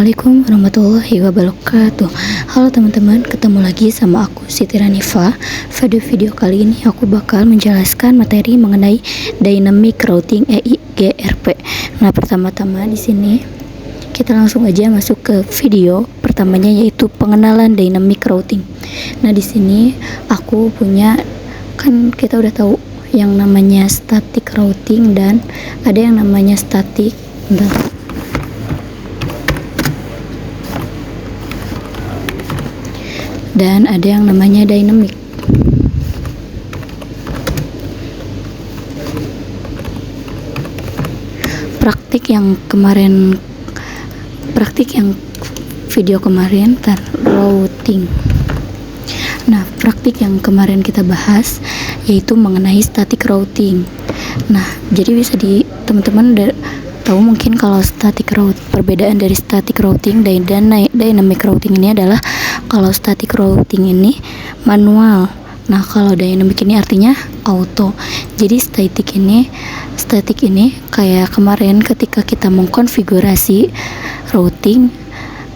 Assalamualaikum warahmatullahi wabarakatuh. Halo teman-teman, ketemu lagi sama aku Siti Ranifa. Pada video kali ini aku bakal menjelaskan materi mengenai dynamic routing EIGRP. Nah, pertama-tama di sini kita langsung aja masuk ke video pertamanya, yaitu pengenalan dynamic routing. Nah, di sini aku punya, kan kita udah tahu yang namanya static routing dan ada yang namanya static dan ada yang namanya dynamic. Praktik yang video kemarin routing. Nah, praktik yang kemarin kita bahas yaitu mengenai static routing. Nah, jadi bisa teman-teman tahu mungkin kalau perbedaan dari static routing dan dynamic routing ini adalah kalau static routing ini manual. Nah, kalau dynamic ini artinya auto. Jadi static ini kayak kemarin ketika kita mengkonfigurasi routing,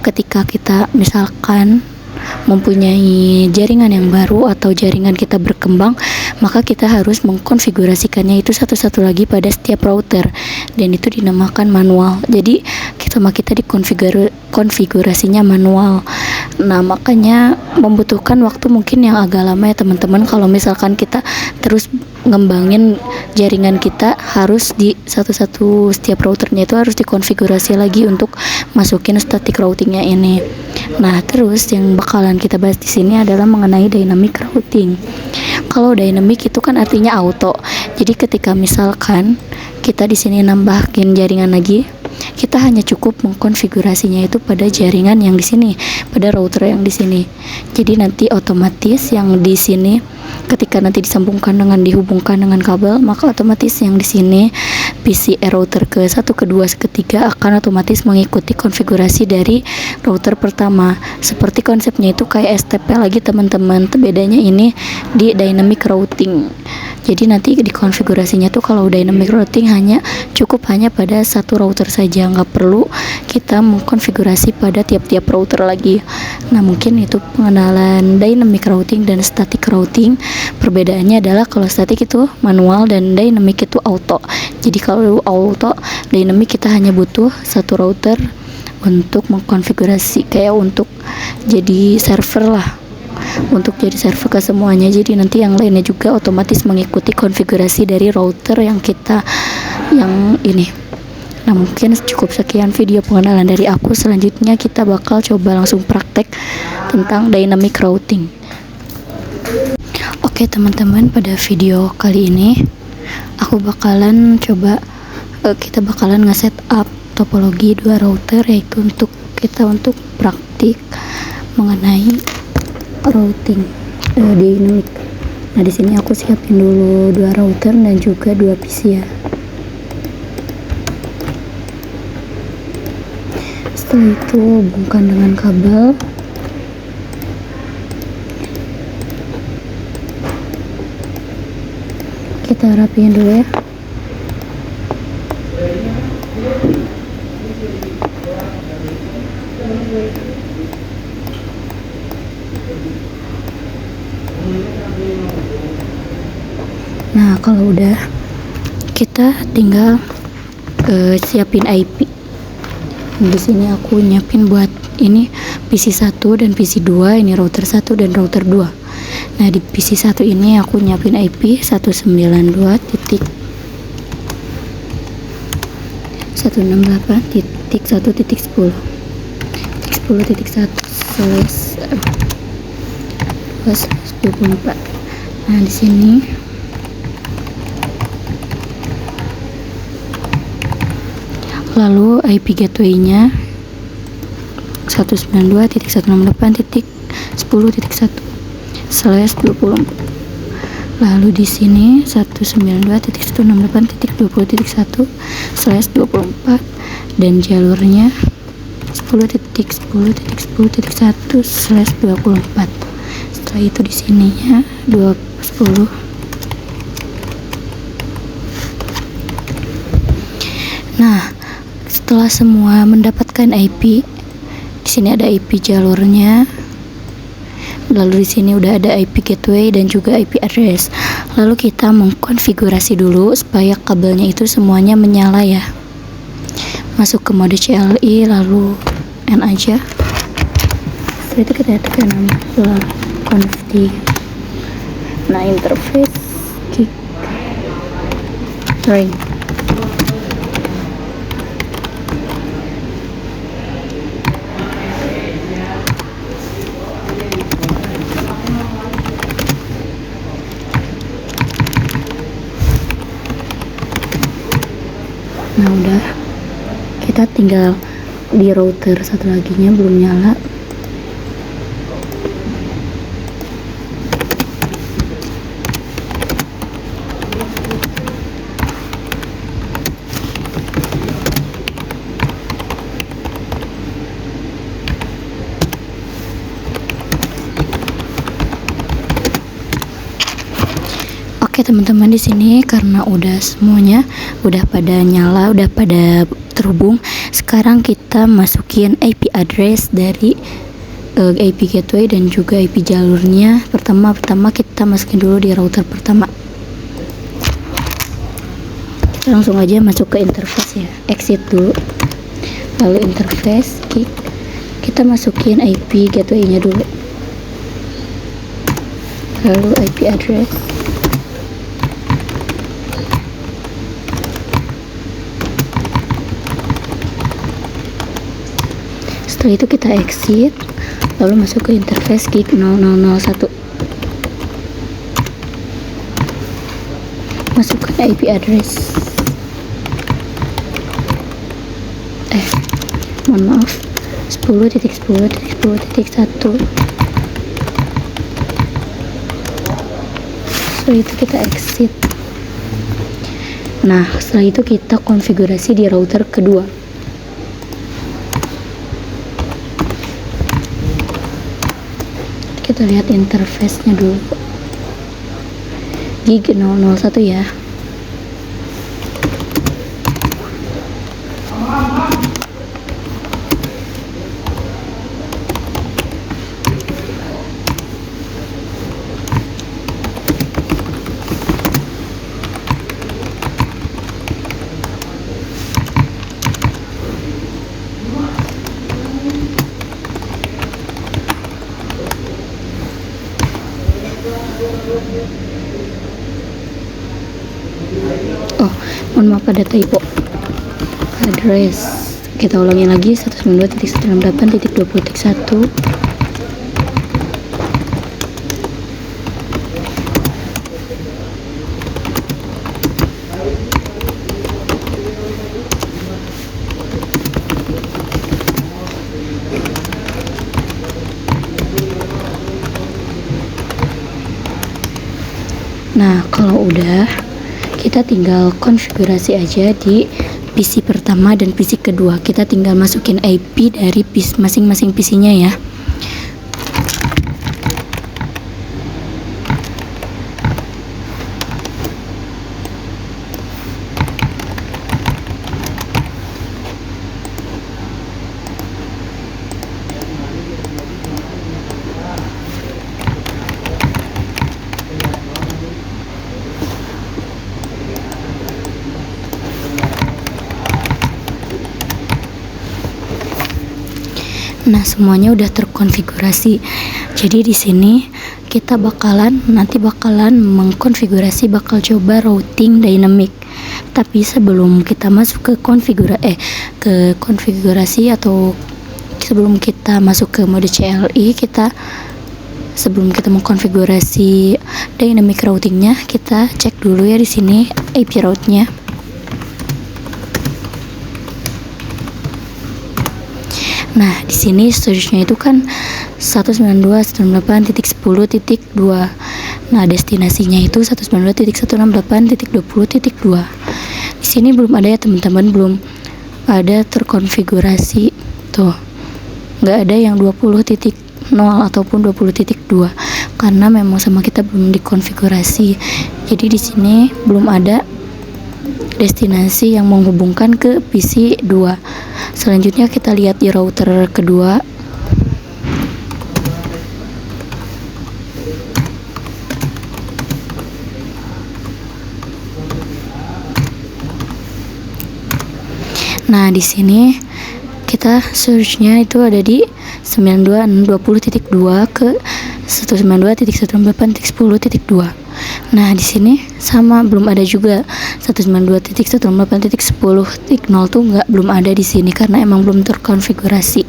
ketika kita misalkan mempunyai jaringan yang baru atau jaringan kita berkembang, maka kita harus mengkonfigurasikannya itu satu-satu lagi pada setiap router, dan itu dinamakan manual. Jadi kita konfigurasinya manual. Nah, makanya membutuhkan waktu mungkin yang agak lama ya teman-teman. Kalau misalkan kita terus ngembangin jaringan kita, harus di satu-satu setiap routernya itu harus dikonfigurasi lagi untuk masukin static routingnya ini. Nah, terus yang bakalan kita bahas di sini adalah mengenai dynamic routing. Kalau dynamic itu kan artinya auto. Jadi ketika misalkan kita di sini nambahin jaringan lagi, kita hanya cukup mengkonfigurasinya itu pada jaringan yang di sini, pada router yang di sini. Jadi nanti otomatis yang di sini ketika nanti dihubungkan dengan kabel, maka otomatis yang di sini PCI router ke-1, ke-2, ke-3 akan otomatis mengikuti konfigurasi dari router pertama. Seperti konsepnya itu kayak STP lagi teman-teman. Bedanya ini di dynamic routing. Jadi nanti di konfigurasinya tuh kalau dynamic routing cukup hanya pada satu router saja, nggak perlu kita mengkonfigurasi pada tiap-tiap router lagi. Nah, mungkin itu pengenalan dynamic routing dan static routing. Perbedaannya adalah kalau static itu manual dan dynamic itu auto. Jadi kalau auto, dynamic kita hanya butuh satu router untuk mengkonfigurasi, kayak untuk jadi server lah, untuk jadi server ke semuanya. Jadi nanti yang lainnya juga otomatis mengikuti konfigurasi dari router yang ini. Nah, mungkin cukup sekian video pengenalan dari aku. Selanjutnya kita bakal coba langsung praktek tentang dynamic routing. Oke teman-teman, pada video kali ini kita bakalan nge-set up topologi dua router, yaitu untuk praktik mengenai routing dynamic. Nah, di sini aku siapin dulu dua router dan juga dua PC ya. Setelah itu hubungkan dengan kabel. Kita rapiin dulu ya. Nah, kalau udah, kita tinggal siapin IP. Di sini aku nyiapin buat ini PC 1 dan PC 2, ini router 1 dan router 2. Nah, di PC 1 ini aku nyiapin IP 198.168.10.1/24. Nah, di sini lalu IP gateway-nya 192.168.10.1/24. Lalu di sini 192.168.20.1/24 dan jalurnya 10.10.10.1/24. Setelah itu di sininya 10. Nah, setelah semua mendapatkan IP, sini ada IP jalurnya. Lalu di sini udah ada IP gateway dan juga IP address. Lalu kita mengkonfigurasi dulu supaya kabelnya itu semuanya menyala ya. Masuk ke mode CLI, lalu N aja. Setelah itu kita tekan config. Nah, interface kick ring. Nah, udah, kita tinggal di router satu laginya belum nyala. Oke teman-teman, di sini karena udah semuanya udah pada nyala, udah pada terhubung. Sekarang kita masukin IP address dari IP gateway dan juga IP jalurnya. Pertama kita masukin dulu di router pertama. Kita langsung aja masuk ke interface ya. Exit dulu. Lalu interface, kita masukin IP gateway-nya dulu. Lalu IP address. Setelah itu kita exit, lalu masuk ke interface gig 0001. Masukkan IP address. Mohon maaf, 10.10.10.1. Setelah itu kita exit. Nah, setelah itu kita konfigurasi di router kedua. Kita lihat interface-nya dulu. Gig 001 ya. Oh, mohon maaf ada typo. Address. Kita ulangi lagi 192.168.20.1. Nah, kalau udah, kita tinggal konfigurasi aja di PC pertama dan PC kedua. Kita tinggal masukin IP dari masing-masing PC-nya ya. Nah, semuanya udah terkonfigurasi. Jadi di sini kita nanti bakalan mengkonfigurasi, bakal coba routing dynamic. Tapi sebelum kita masuk ke konfigurasi atau sebelum kita masuk ke mode CLI, sebelum kita mengkonfigurasi dynamic routingnya, kita cek dulu ya di sini IP route-nya. Nah, di sini storage-nya itu kan 192.168.10.2. Nah, destinasinya itu 192.168.20.2. Di sini belum ada ya teman-teman, belum ada terkonfigurasi. Tuh, nggak ada yang 20.0 ataupun 20.2 karena memang sama kita belum dikonfigurasi. Jadi di sini belum ada destinasi yang menghubungkan ke PC 2. Selanjutnya kita lihat di router kedua. Nah, di sini kita searchnya itu ada di 92.20.2 ke 192.168.10.2. Nah, di sini sama, belum ada juga 192.168.10.0 tuh belum ada di sini karena emang belum terkonfigurasi.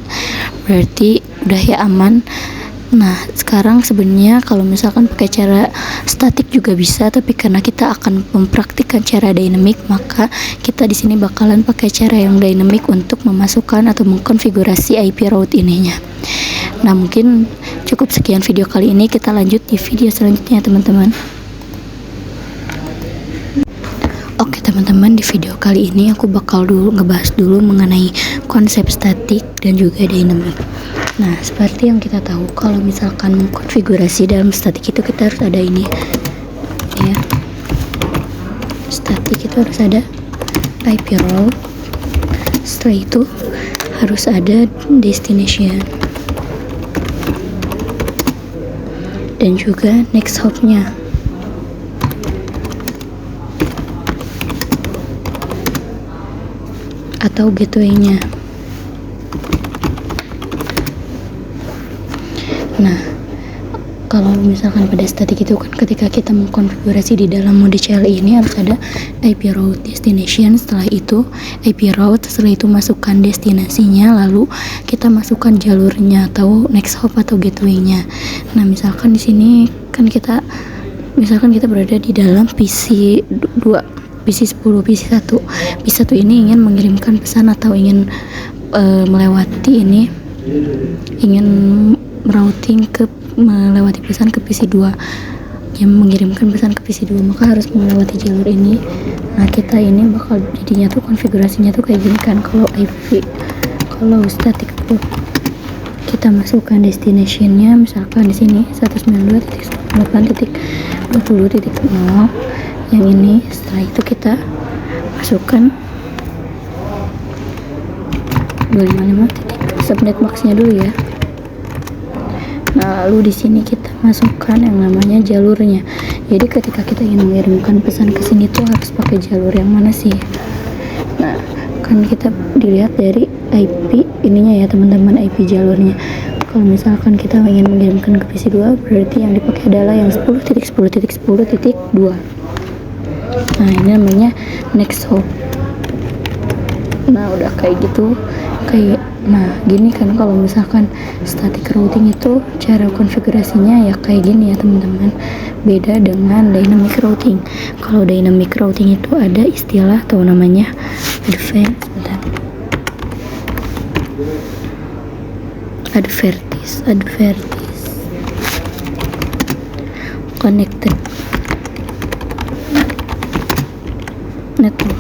Berarti udah ya aman. Nah, sekarang sebenarnya kalau misalkan pakai cara statik juga bisa, tapi karena kita akan mempraktikkan cara dynamic, maka kita di sini bakalan pakai cara yang dynamic untuk memasukkan atau mengkonfigurasi IP route ininya. Nah, mungkin cukup sekian video kali ini, kita lanjut di video selanjutnya teman-teman. Oke teman-teman, di video kali ini aku bakal ngebahas dulu mengenai konsep statik dan juga dynamic. Nah, seperti yang kita tahu, kalau misalkan mengkonfigurasi dalam statik itu kita harus ada ini ya. Statik itu harus ada IP route, setelah itu harus ada destination dan juga next hop-nya. Atau gateway-nya. Nah, kalau misalkan pada statik itu kan ketika kita mengkonfigurasi di dalam mode CLI ini harus ada IP route destination, setelah itu IP route, setelah itu masukkan destinasinya, lalu kita masukkan jalurnya atau next hop atau gateway-nya. Nah, misalkan di sini kan kita berada di dalam PC 2, PC 10, PC 1. PC 1 ini ingin mengirimkan pesan atau ingin melewati ini, ingin routing melewati pesan ke PC 2, yang mengirimkan pesan ke PC 2, maka harus melewati jalur ini. Nah, kita ini bakal jadinya tuh konfigurasinya tuh kayak gini kan. Kalau static tuh kita masukkan destinationnya, misalkan di sini 192.168.20.0 yang ini. Setelah itu kita masukkan 255 subnet max-nya dulu ya. Nah, lalu di sini kita masukkan yang namanya jalurnya. Jadi ketika kita ingin mengirimkan pesan ke sini tuh harus pakai jalur yang mana sih? Nah, kan kita dilihat dari IP ininya ya teman-teman, IP jalurnya. Kalau misalkan kita ingin mengirimkan ke PC 2, berarti yang dipakai adalah yang 10.10.10.2. Nah, ini namanya next hop. Nah, udah kayak gitu, nah gini kan. Kalau misalkan static routing itu cara konfigurasinya ya kayak gini ya teman-teman, beda dengan dynamic routing. Kalau dynamic routing itu ada istilah atau namanya advertis connected network.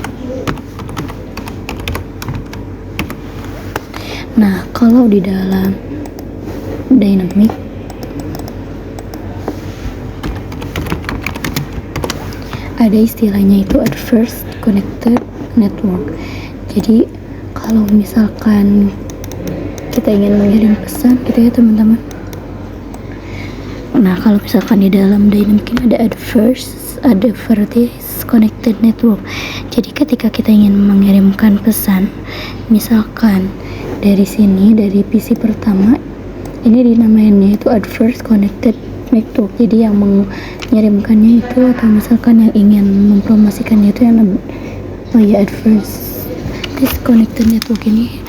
Nah, kalau di dalam dynamic ada istilahnya itu adverse connected network. Jadi kalau misalkan kita ingin mengirim pesan gitu ya teman-teman. Nah, kalau misalkan di dalam dynamic ini ada adverse connected network. Jadi ketika kita ingin mengirimkan pesan, misalkan dari sini, dari PC pertama, ini dinamainnya itu adverse connected network. Jadi yang mengirimkannya itu atau misalkan yang ingin mempromosikannya itu yang adverse connected network. Ini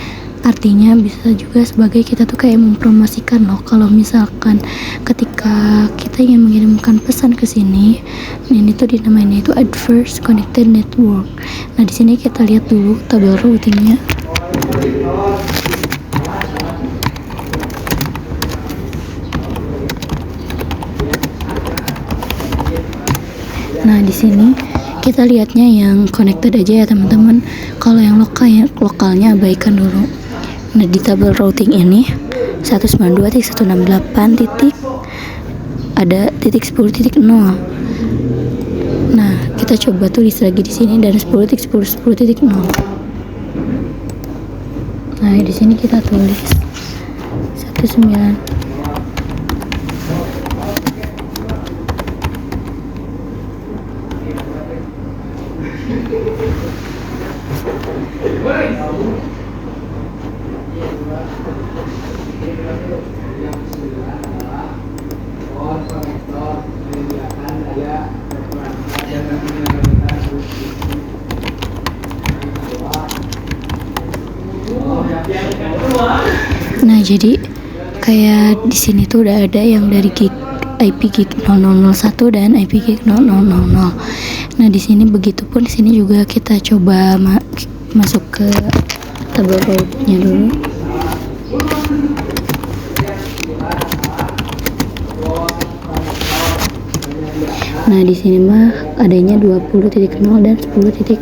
artinya bisa juga sebagai kita tuh kayak mempromosikan loh. Kalau misalkan ketika kita ingin mengirimkan pesan ke sini, ini tuh dinamainnya itu adverse connected network. Nah, di sini kita lihat dulu tabel routingnya. Nah, di sini kita lihatnya yang connected aja ya teman-teman. Kalau yang lokalnya abaikan dulu. Nah, di tabel routing ini 192.168 titik ada titik 10.0. Nah, kita coba tulis lagi di sini dan 10.10.10.0. Nah, di sini kita tulis 19. Nah, jadi kayak di sini tuh udah ada yang dari IP gig 0001 dan IP gig 0000. Nah, di sini begitupun, di sini juga kita coba masuk ke tabel rootnya dulu. Nah, di sini mah adanya 20.0 dan 10.0.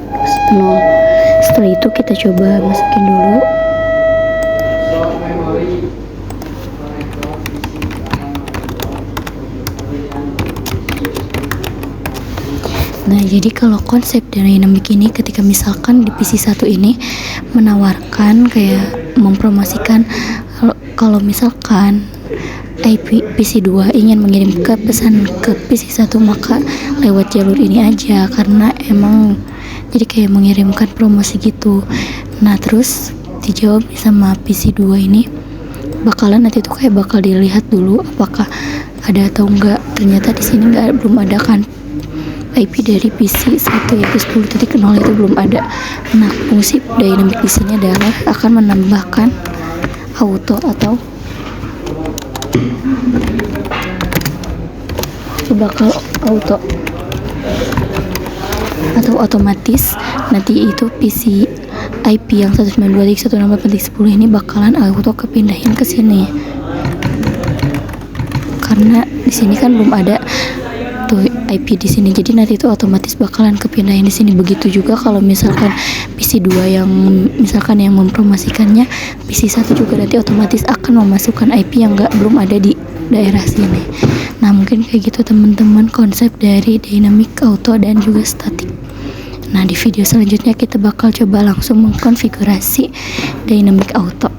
Setelah itu kita coba masukin dulu. Nah, jadi kalau konsep dynamic ini ketika misalkan di PC1 ini menawarkan kayak mempromosikan kalau misalkan IP PC2 ingin mengirim ke pesan ke PC1 maka lewat jalur ini aja, karena emang jadi kayak mengirimkan promosi gitu. Nah, terus dijawab sama PC2 ini bakalan nanti tuh kayak bakal dilihat dulu apakah ada atau enggak. Ternyata di sini belum ada kan IP dari PC1 yaitu 10.0 itu belum ada. Nah, fungsi dynamic di sini adalah akan menambahkan auto atau bakal auto atau otomatis nanti itu PC IP yang 192.168.10 ini bakalan auto kepindahin ke sini, karena di sini kan belum ada tuh IP di sini, jadi nanti itu otomatis bakalan kepindahin di sini. Begitu juga kalau misalkan PC2 yang misalkan yang mempromosikannya PC1 juga nanti otomatis akan memasukkan IP yang belum ada di daerah sini. Nah, mungkin kayak gitu teman-teman konsep dari dynamic auto dan juga static. Nah, di video selanjutnya kita bakal coba langsung mengkonfigurasi dynamic auto.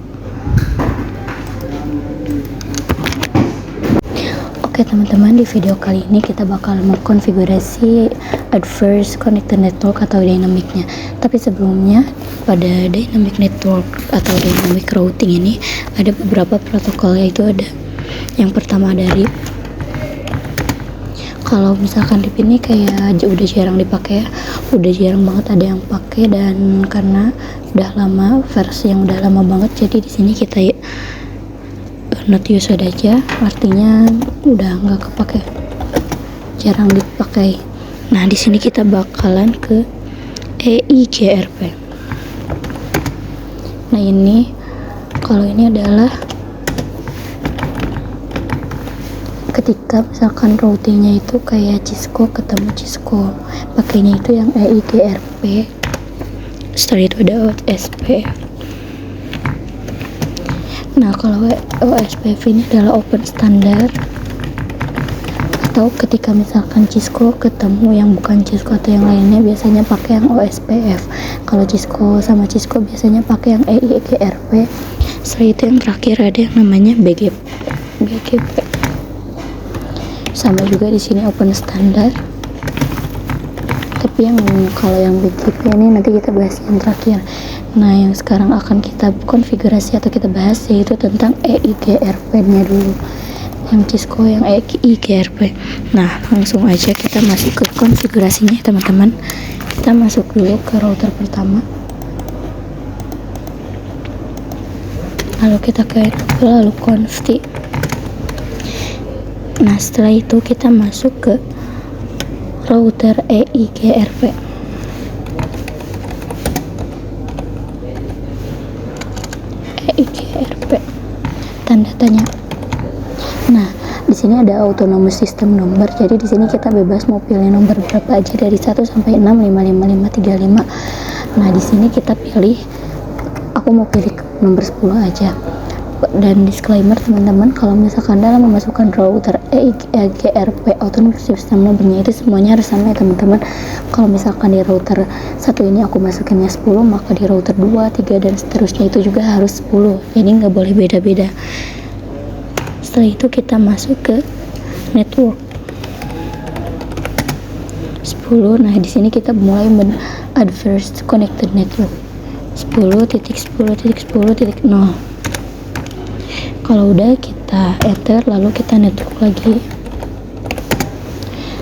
Oke teman-teman, di video kali ini kita bakal mengkonfigurasi adverse connected network atau dynamicnya. Tapi sebelumnya, pada dynamic network atau dynamic routing ini ada beberapa protokol, yaitu ada yang pertama dari kalau misalkan di sini kayak udah jarang dipakai ya, udah jarang banget ada yang pakai, dan karena udah lama, versi yang udah lama banget, jadi di sini kita not used aja, artinya udah nggak kepake, jarang dipakai. Nah, di sini kita bakalan ke EIGRP. Nah, ini kalau ini adalah ketika misalkan routingnya itu kayak Cisco ketemu Cisco, pakainya itu yang EIGRP. Setelah itu ada OSPF. Nah, kalau OSPF ini adalah open standard, atau ketika misalkan Cisco ketemu yang bukan Cisco atau yang lainnya biasanya pakai yang OSPF. Kalau Cisco sama Cisco biasanya pakai yang EIGRP. Setelah itu yang terakhir ada yang namanya BGP. Sama juga di sini open standard. Tapi yang kalau yang BGP ini nanti kita bahas yang terakhir. Nah, yang sekarang akan kita konfigurasi atau kita bahas yaitu tentang EIGRP-nya dulu. Yang Cisco yang EIGRP. Nah, langsung aja kita masuk ke konfigurasinya teman-teman. Kita masuk dulu ke router pertama. Lalu kita ke config. Nah, setelah itu kita masuk ke router EIGRP. EIGRP tanda tanya. Nah, di sini ada autonomous system number. Jadi di sini kita bebas mau pilih nomor berapa aja dari 1 sampai 6, 5, 5, 5, 3, 5. Nah, di sini kita pilih, aku mau pilih nomor 10 aja. Dan disclaimer teman-teman, kalau misalkan dalam memasukkan router EIGRP autonomous system numbernya itu semuanya harus sama ya teman-teman. Kalau misalkan di router 1 ini aku masukinnya 10, maka di router 2, 3 dan seterusnya itu juga harus 10. Jadi nggak boleh beda-beda. Setelah itu kita masuk ke network 10. Nah, di sini kita mulai adverse connected network 10.10.10.0. Kalau udah kita enter, lalu kita network lagi.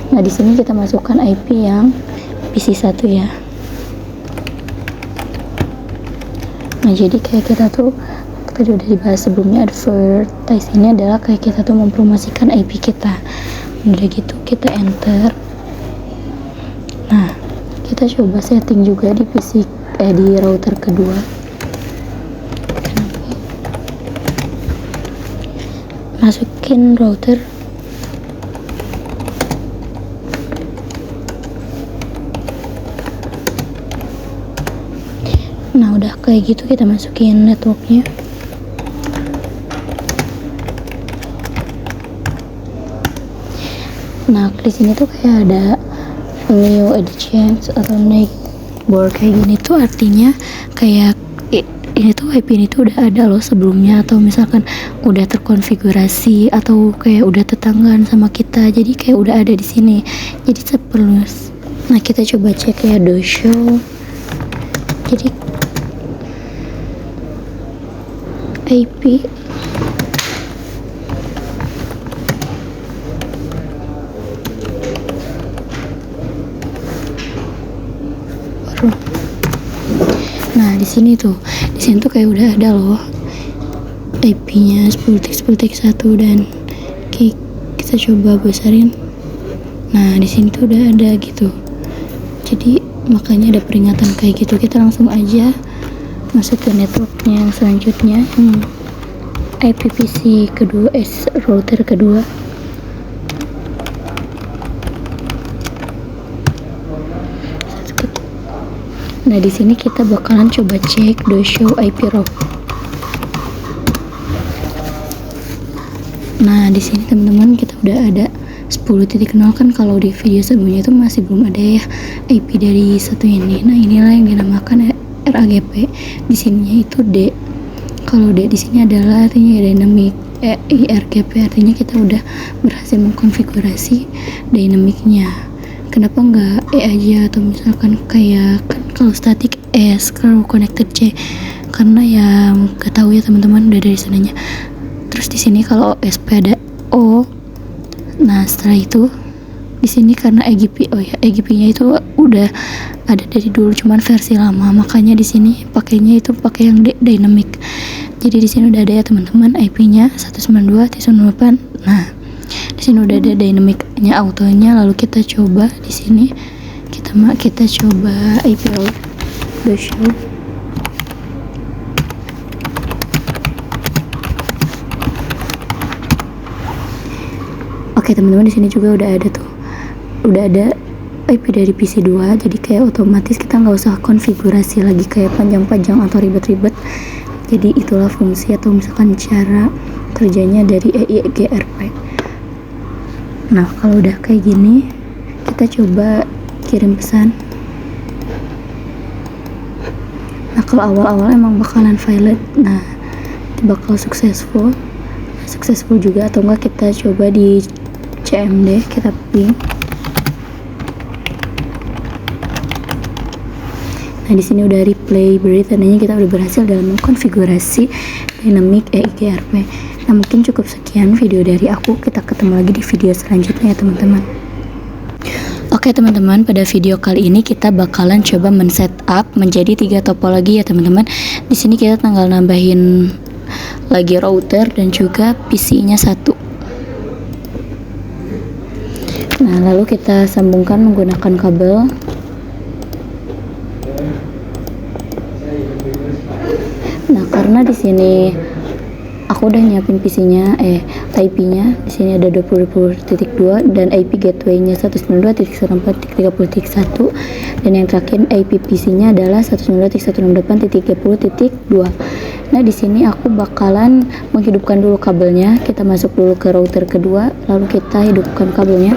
Nah, di sini kita masukkan IP yang PC1 ya. Nah, jadi kayak kita tuh tadi udah dibahas sebelumnya, advertise ini adalah kayak kita tuh mempromosikan IP kita. Udah gitu kita enter. Nah, kita coba setting juga di PC di router kedua. Masukin router. Nah, udah kayak gitu kita masukin networknya. Nah, di sini tuh kayak ada new additions atau naik board kayak gini tuh, artinya kayak ini tuh IP ini tuh udah ada loh sebelumnya, atau misalkan udah terkonfigurasi atau kayak udah tetanggaan sama kita, jadi kayak udah ada di sini. Jadi perlu. Nah, kita coba cek ya do show. Jadi IP baru. Nah, di sini tuh kayak udah ada loh IP-nya 10.10.1 dan kita coba besarin. Nah, di sini tuh udah ada gitu. Jadi makanya ada peringatan kayak gitu. Kita langsung aja masuk ke networknya yang selanjutnya, IPPC kedua, router kedua. Nah, di sini kita bakalan coba cek do show IP route. Nah, di sini teman-teman kita udah ada 10.0 kan, kalau di video sebelumnya itu masih belum ada ya IP dari satu ini. Nah, inilah yang dinamakan RAGP. Di sininya itu D. Kalau D di sini adalah artinya dynamic. IRGP artinya kita udah berhasil mengkonfigurasi dynamicnya. Kenapa nggak E aja, atau misalkan kayak kan kalau static S, kalau connected C, karena ya nggak tahu ya teman-teman udah dari sananya. Terus di sini kalau SP ada O. Nah, setelah itu di sini karena EGP-nya itu udah ada dari dulu, cuman versi lama, makanya di sini pakainya itu pakai yang dynamic. Jadi di sini udah ada ya teman-teman IP-nya 192.168. Nah, di sini udah ada dynamic-nya, autonya. Lalu kita coba di sini kita coba IP route do show. Oke teman-teman, di sini juga udah ada tuh. Udah ada IP dari PC2, jadi kayak otomatis kita nggak usah konfigurasi lagi kayak panjang-panjang atau ribet-ribet. Jadi itulah fungsi atau misalkan cara kerjanya dari EIGRP. Nah, kalau udah kayak gini, kita coba kirim pesan. Nah, kalau awal-awal emang bakalan valid, nah bakal successful juga, atau enggak kita coba di CMD, kita ping. Nah, di sini udah replay, berarti tandanya kita udah berhasil dalam mengkonfigurasi dynamic EIGRP. Nah, mungkin cukup sekian video dari aku. Kita ketemu lagi di video selanjutnya ya teman-teman. Oke teman-teman, pada video kali ini kita bakalan coba men-setup menjadi 3 topologi ya teman-teman. Di sini kita tinggal nambahin lagi router dan juga PC-nya 1. Nah, lalu kita sambungkan menggunakan kabel. Nah, karena di sini aku udah nyiapin PC-nya, IP-nya di sini ada 20.2 dan IP gateway-nya 192.168.30.1 dan yang terakhir IP PC-nya adalah 192.168.30.2. Nah, di sini aku bakalan menghidupkan dulu kabelnya. Kita masuk dulu ke router kedua, lalu kita hidupkan kabelnya.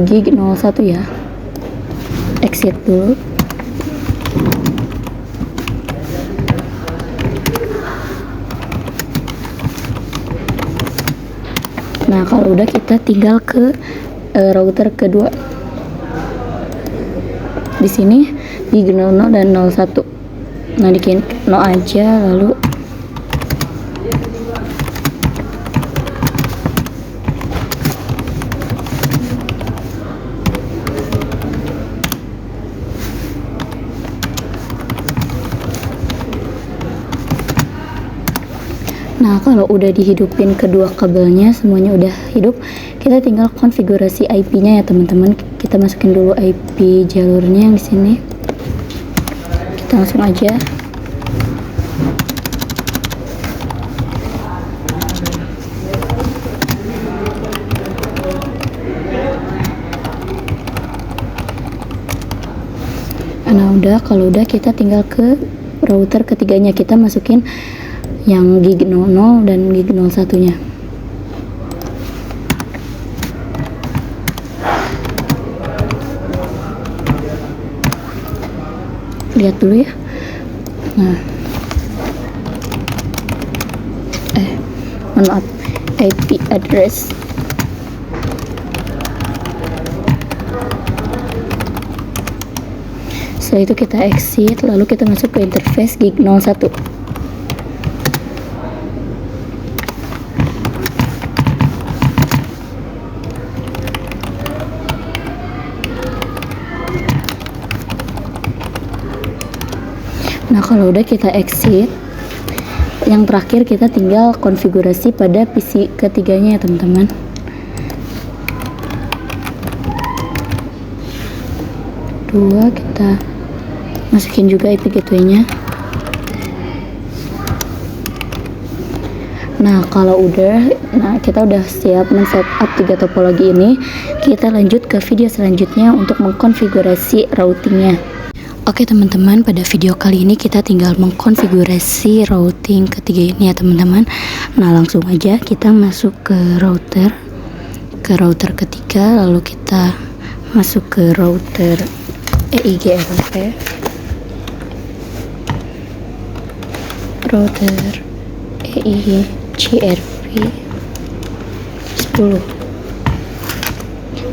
Gig 01 ya. Exit dulu. Nah, kalau udah kita tinggal ke router kedua. Di sini di 00 dan 01. Nah, bikin 0 aja, lalu Nah, kalau udah dihidupin kedua kabelnya, semuanya udah hidup, kita tinggal konfigurasi IP-nya ya teman-teman. Kita masukin dulu IP jalurnya yang di sini. Kita langsung aja. Nah, kalau udah kita tinggal ke router ketiganya, kita masukin yang gig 00 dan gig 01 nya. Lihat dulu ya. Nah, maaf, IP address. Setelah itu kita exit, lalu kita masuk ke interface gig 01. Nah, kalau udah kita exit, yang terakhir kita tinggal konfigurasi pada PC ketiganya ya teman-teman. Dua, kita masukin juga IP gateway-nya. Nah, kalau udah, kita udah siap men-setup 3 topologi ini. Kita lanjut ke video selanjutnya untuk mengkonfigurasi routingnya. Oke teman-teman, pada video kali ini kita tinggal mengkonfigurasi routing ketiga ini ya teman-teman. Nah, langsung aja kita masuk ke router ketiga, lalu kita masuk ke router EIGRP, router EIGRP 10.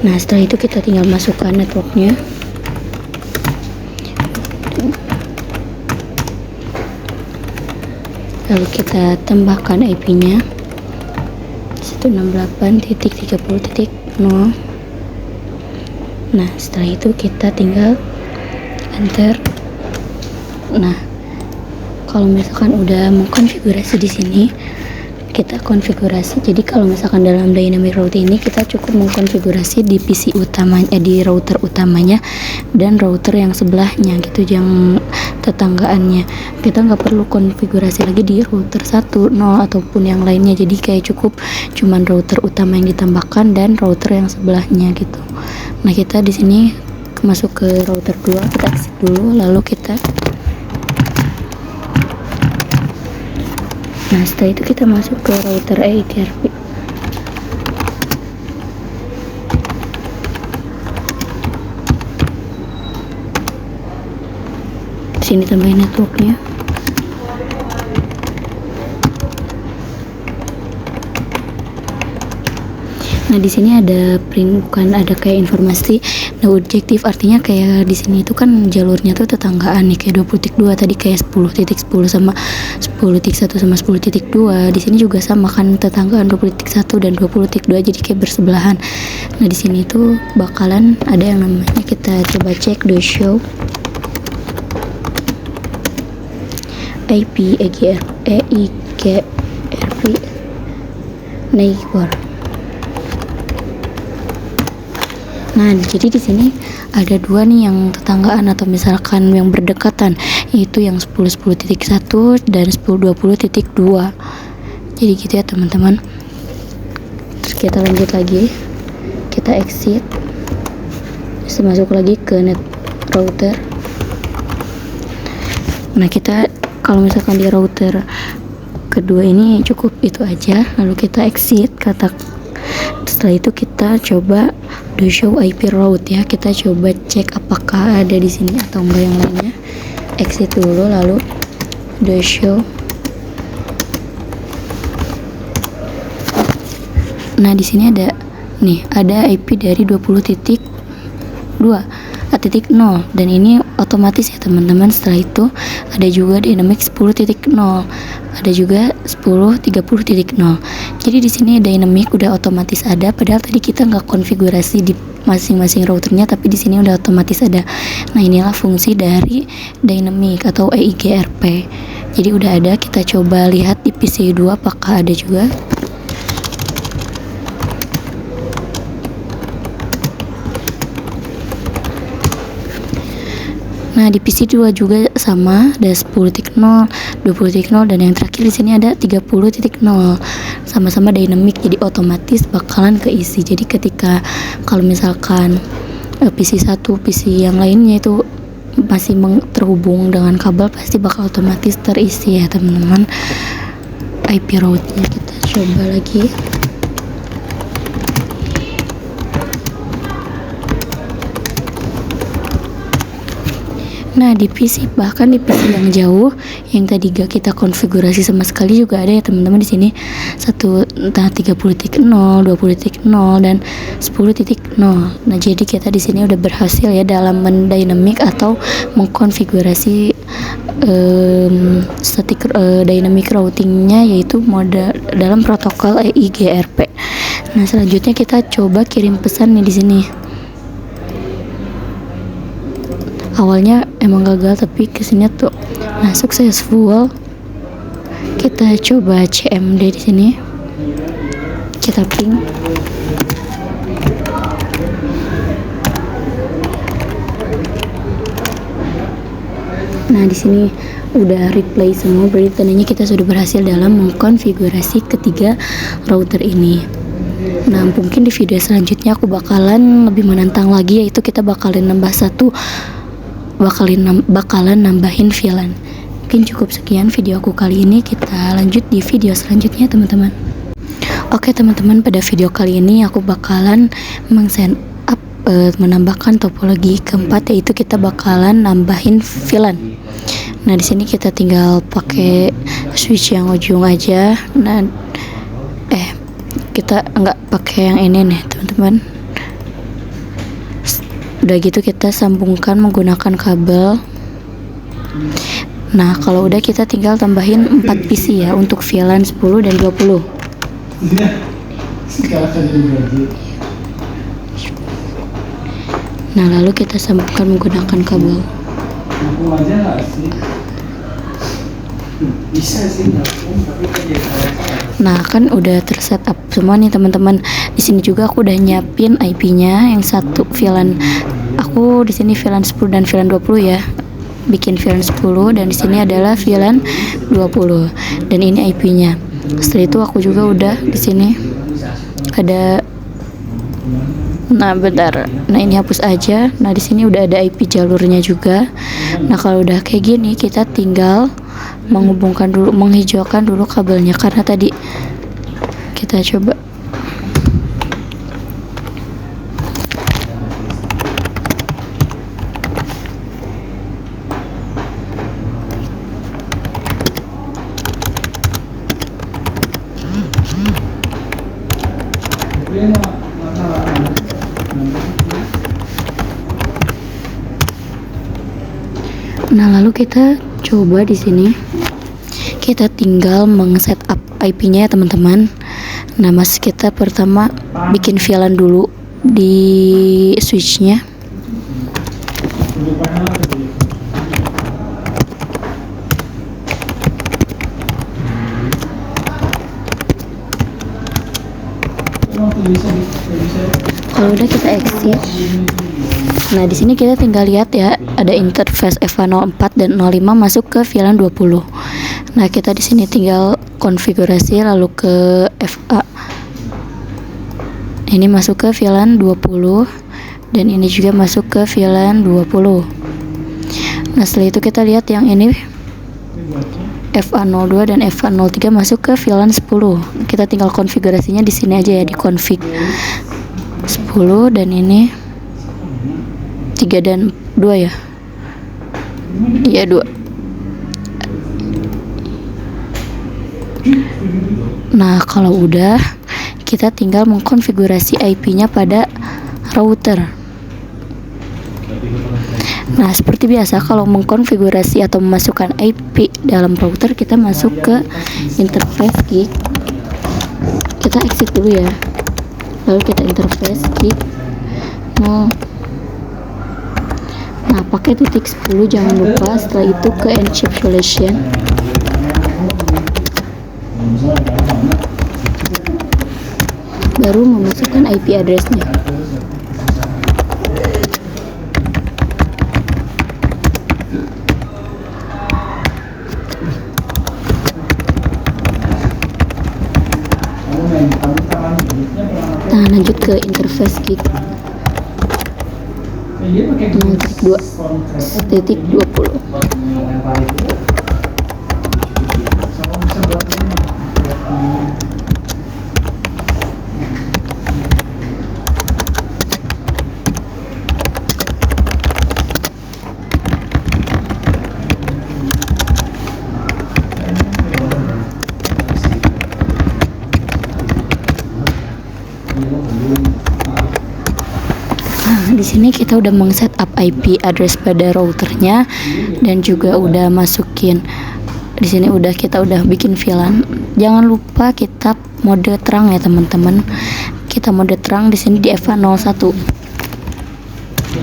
Nah, setelah itu kita tinggal masukkan networknya. Lalu kita tambahkan IP-nya 168.30.0. Nah, setelah itu kita tinggal enter. Nah, kalau misalkan udah mengkonfigurasi di sini, kita konfigurasi. Jadi kalau misalkan dalam dynamic routing ini kita cukup mengkonfigurasi di PC utamanya, di router utamanya dan router yang sebelahnya gitu, yang tetanggaannya. Kita nggak perlu konfigurasi lagi di router 1, 0 ataupun yang lainnya. Jadi kayak cukup cuman router utama yang ditambahkan dan router yang sebelahnya gitu. Nah, kita di sini masuk ke router 2, kita exit dulu, lalu kita setelah itu kita masuk ke router EIGRP. Sini tambahin networknya. Nah, di sini ada print, bukan ada kayak informasi no objektif, artinya kayak di sini itu kan jalurnya tuh tetanggaan nih, kayak 20.2 tadi kayak 10.10 sama 10.1 sama 10.2. Di sini juga sama kan, tetanggaan 20.1 dan 20.2, jadi kayak bersebelahan. Nah, di sini tuh bakalan ada yang namanya, kita coba cek do show IP EIGRP neighbor. Nah, jadi di sini ada dua nih yang tetanggaan atau misalkan yang berdekatan, yaitu yang 10.10.1 dan 10.20.2. Jadi gitu ya teman-teman. Terus kita lanjut lagi, kita exit, terus masuk lagi ke net router. Nah, kita kalau misalkan di router kedua ini cukup itu aja, lalu kita exit. Setelah itu kita coba do show IP route ya, kita coba cek apakah ada di sini atau enggak yang lainnya. Exit dulu, lalu do show. Nah, di sini ada IP dari 20.2.0 dan ini otomatis ya teman-teman. Setelah itu ada juga dynamic 10.0, ada juga 10.30.0. Jadi di sini dynamic udah otomatis ada, padahal tadi kita nggak konfigurasi di masing-masing routernya, tapi di sini udah otomatis ada. Nah, inilah fungsi dari Dynamic atau EIGRP. Jadi udah ada, kita coba lihat di PC 2 apakah ada juga. Nah, di PC 2 juga sama, ada 10.0, 20.0 dan yang terakhir di sini ada 30.0. Sama-sama dynamic, jadi otomatis bakalan keisi. Jadi ketika kalau misalkan PC 1, PC yang lainnya itu masih terhubung dengan kabel, pasti bakal otomatis terisi ya teman-teman. IP routernya kita coba lagi. Nah, di PC, bahkan di PC yang jauh yang tadi gak kita konfigurasi sama sekali juga ada ya teman-teman. Di sini 30.0, 20.0 dan 10.0. Nah, jadi kita di sini udah berhasil ya dalam mendynamic atau mengkonfigurasi dynamic routingnya, yaitu mode dalam protokol EIGRP. Nah, selanjutnya kita coba kirim pesan nih di sini. Awalnya emang gagal, tapi kesini tuh nah successful. Kita coba CMD di sini, kita ping. Nah, di sini udah replay semua, berarti tandanya kita sudah berhasil dalam mengkonfigurasi ketiga router ini. Nah, mungkin di video selanjutnya aku bakalan lebih menantang lagi, yaitu kita bakalan nambahin VLAN. Mungkin cukup sekian video aku kali ini, kita lanjut di video selanjutnya teman-teman. Oke teman-teman, pada video kali ini aku bakalan menambahkan topologi keempat, yaitu kita bakalan nambahin VLAN. Nah, di sini kita tinggal pakai switch yang ujung aja. Nah, kita nggak pakai yang ini nih teman-teman. Udah gitu kita sambungkan menggunakan kabel. Nah, kalau udah kita tinggal tambahin 4 PC ya untuk VLAN 10 dan 20. Nah, lalu kita sambungkan menggunakan kabel. Nah, kan udah tersetup semua nih teman-teman. Di sini juga aku udah nyiapin IP-nya, yang satu VLAN. Aku di sini VLAN 10 dan VLAN 20 ya. Bikin VLAN 10 dan di sini adalah VLAN 20. Dan ini IP-nya. Setelah itu aku juga udah di sini ada. Nah, bentar. Nah, ini hapus aja. Nah, di sini udah ada IP jalurnya juga. Nah, kalau udah kayak gini, kita tinggal menghijaukan dulu kabelnya, karena tadi kita coba. Nah, lalu kita coba di sini. Kita tinggal meng-setup IP-nya ya teman-teman. Nah, kita pertama bikin VLAN dulu di switch-nya. Kalau udah kita exit. Nah, di sini kita tinggal lihat ya, ada interface FA04 dan 05 masuk ke VLAN 20. Nah, kita di sini tinggal konfigurasi lalu ke FA. Ini masuk ke VLAN 20 dan ini juga masuk ke VLAN 20. Nah, setelah itu kita lihat yang ini FA02 dan FA03 masuk ke VLAN 10. Kita tinggal konfigurasinya di sini aja ya, di config 10, dan ini 3 dan 2 ya. Iya, 2. Nah, kalau udah, kita tinggal mengkonfigurasi IP-nya pada router. Nah, seperti biasa kalau mengkonfigurasi atau memasukkan IP dalam router, kita masuk ke interface gig. Kita exit dulu ya. Lalu kita interface gig. 0. Nah, pakai titik 10 jangan lupa. Setelah itu ke encapsulation. Baru memasukkan IP address-nya. Nah, lanjut ke interface gig 0.2.20. Nah, di sini kita udah meng-setup IP address pada routernya dan juga udah masukin. Di sini kita udah bikin VLAN. Jangan lupa kita mode terang ya teman-teman. Kita mode terang di sini di EVA01.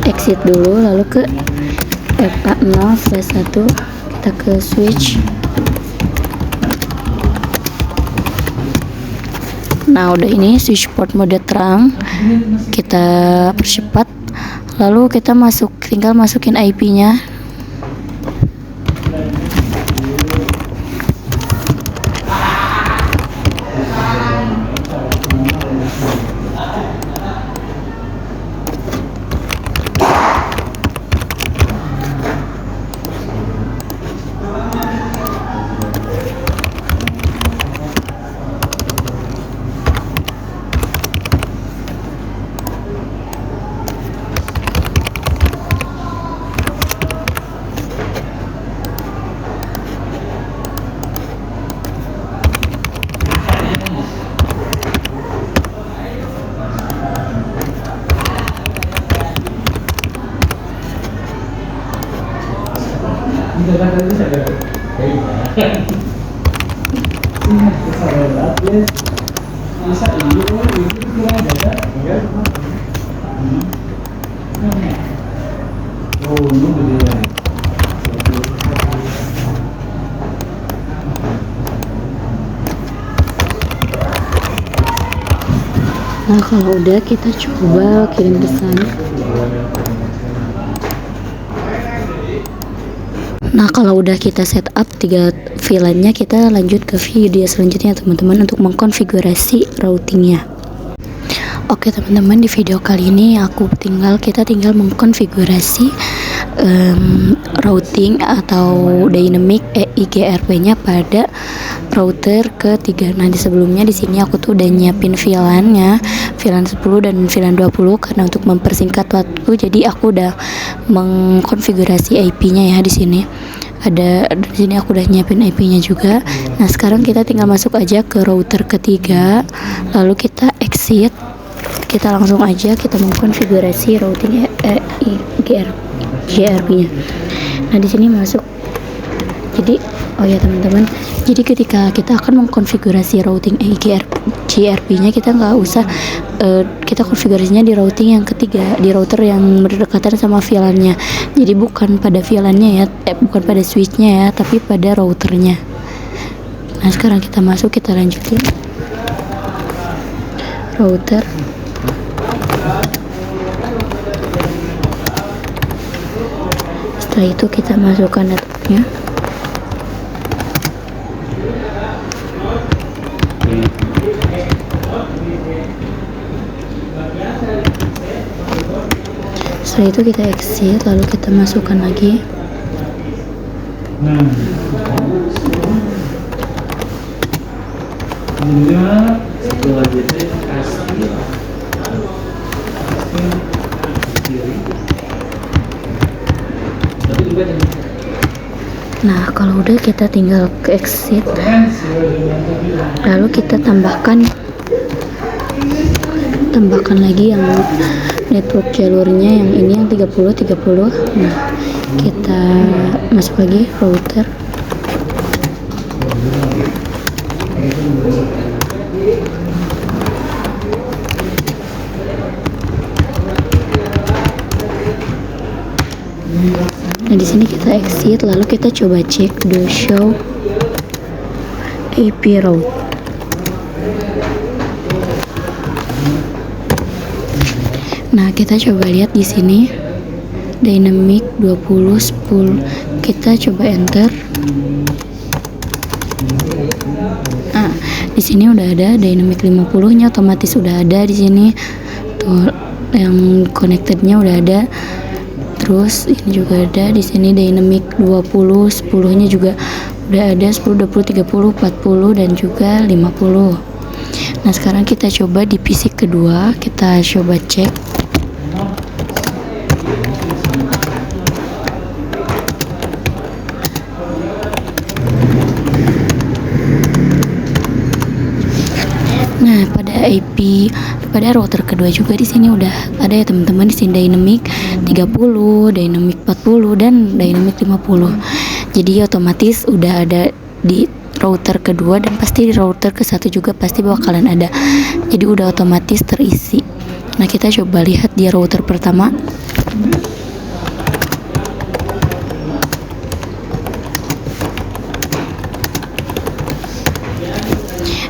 Exit dulu, lalu ke EVA0/1. Kita ke switch. Nah, udah ini switch port mode terang. Kita percepat. Lalu kita tinggal masukin IP-nya. Nah, kalau udah kita coba kirim pesan. Nah, kalau udah kita setup 3 VLAN-nya, kita lanjut ke video selanjutnya teman-teman untuk mengkonfigurasi routingnya. Oke teman-teman, di video kali ini kita tinggal mengkonfigurasi routing atau dynamic IGRP-nya pada router ketiga. Nah, sebelumnya di sini aku tuh udah nyiapin VLAN-nya, VLAN 10 dan VLAN 20 karena untuk mempersingkat waktu. Jadi aku udah mengkonfigurasi IP-nya ya di sini. Di sini aku udah nyiapin IP-nya juga. Nah, sekarang kita tinggal masuk aja ke router ketiga, lalu kita exit. Kita langsung aja kita mengkonfigurasi routing GRP-nya. Nah, di sini masuk. Jadi, oh ya teman-teman, jadi ketika kita akan mengkonfigurasi routing GRP-nya, kita nggak usah kita konfigurasinya di routing yang ketiga, di router yang berdekatan sama VLAN-nya. Jadi bukan pada VLAN-nya ya, bukan pada switch-nya ya, tapi pada routernya. Nah, sekarang kita masuk, kita lanjutin router. Setelah itu kita masukkan networknya. Setelah itu kita exit, lalu kita masukkan lagi. Nah, kalau udah kita tinggal ke exit, lalu kita tambahkan lagi yang network jalurnya, yang ini yang 30. Nah, kita masuk lagi router. Nah, di sini kita exit, lalu kita coba cek the show IP route. Nah, kita coba lihat di sini dynamic 2010. Kita coba enter. Nah, di sini udah ada dynamic 50-nya otomatis udah ada di sini. Tuh, yang connected-nya udah ada. Terus ini juga ada di sini dynamic 20, 10-nya juga udah ada, 10, 20, 30, 40 dan juga 50. Nah, sekarang kita coba di PC kedua, kita coba cek. Nah, pada router kedua juga di sini udah ada ya teman-teman, di sini dynamic 30, dynamic 40 dan dynamic 50. Jadi otomatis udah ada di router kedua dan pasti di router ke satu juga pasti bakalan ada. Jadi udah otomatis terisi. Nah, kita coba lihat di router pertama.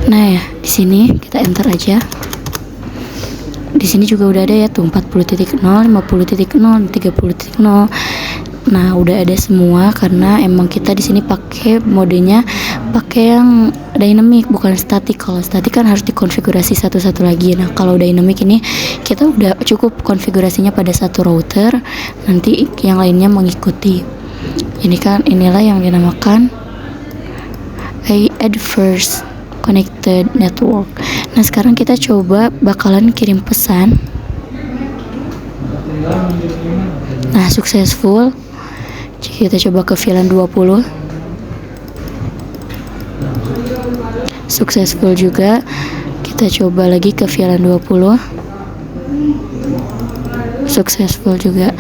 Nah ya, di sini kita enter aja. Di sini juga udah ada ya tuh 40.0, 50.0, 30.0. Nah, udah ada semua karena emang kita di sini pakai modenya pakai yang dynamic bukan static. Kalau static kan harus dikonfigurasi satu-satu lagi. Nah, kalau dynamic ini kita udah cukup konfigurasinya pada satu router, nanti yang lainnya mengikuti. Ini kan inilah yang dinamakan adverse connected network. Nah, sekarang kita coba bakalan kirim pesan. Nah, successful. Kita coba ke VLAN 20. Successful juga. Kita coba lagi ke VLAN 20. Successful juga.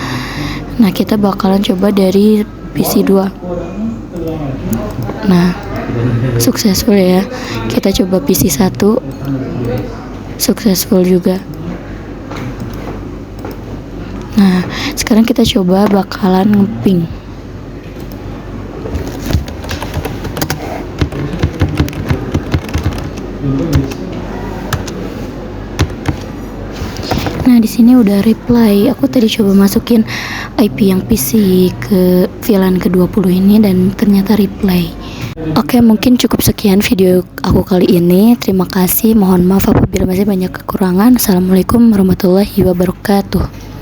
Nah, kita bakalan coba dari PC 2. Nah, successful ya. Kita coba PC 1. Successful juga. Nah, sekarang kita coba bakalan ngeping. Nah, di sini udah reply. Aku tadi coba masukin IP yang PC ke VLAN ke-20 ini dan ternyata reply. Oke, mungkin cukup sekian video aku kali ini. Terima kasih. Mohon maaf apabila masih banyak kekurangan. Assalamualaikum warahmatullahi wabarakatuh.